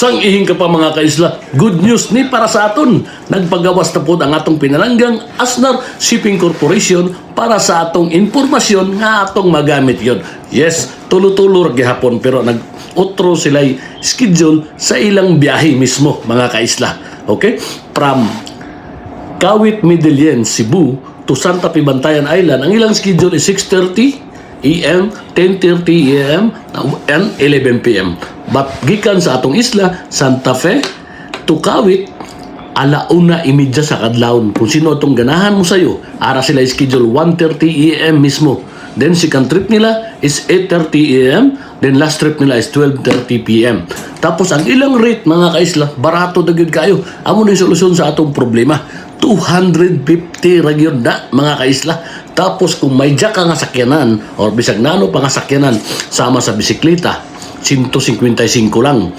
Sang ihing ka pa mga kaisla, good news ni para sa aton. Nagpagawas na po ang atong pinalanggang Asnar Shipping Corporation para sa atong informasyon nga atong magamit yon. Yes, tulo-tulo gihapon pero nag-utro sila'y schedule sa ilang biyahe mismo mga kaisla. Okay? From Kawit, Medellin, Cebu to Santa Fe, Bantayan Island, ang ilang schedule is 6:30 AM, 10:30 AM, and 11 PM. But gikan sa atong isla, Santa Fe to Kawit, 1:30 sa kadlawon. Kung sino itong ganahan mo sa'yo, ara sila schedule 1:30 AM mismo. Then second trip nila is 8:30 AM, then last trip nila is 12:30 PM. Tapos ang ilang rate mga kaisla, barato na gyud kayo. Amo na yung solusyon sa atong problema. 250 ra gyud na mga kaisla. Tapos kung may jack ka nga sakyanan or bisag nano pa nga sakyanan sama sa bisikleta, 155 lang.